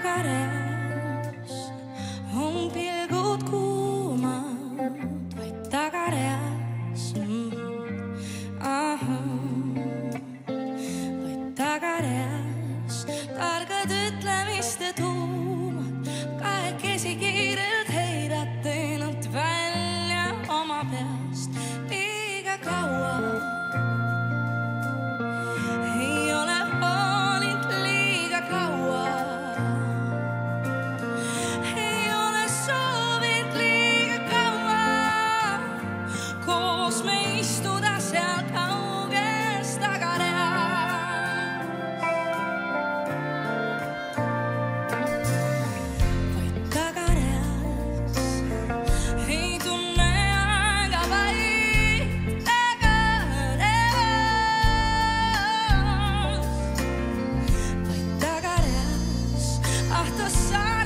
Tagareas on pilgud kuumad, vaid tagareas vaid tagareas targad ütlemiste tuumad, kahekesi kiirelt heidate nad välja oma peast. Liiga kaua ei ole hoolinud, liiga kaua me istuda seal kauges tagareas. Vaid tagareas ei tunne aega, vaid tagareas. Vaid tagareas, ah ta saa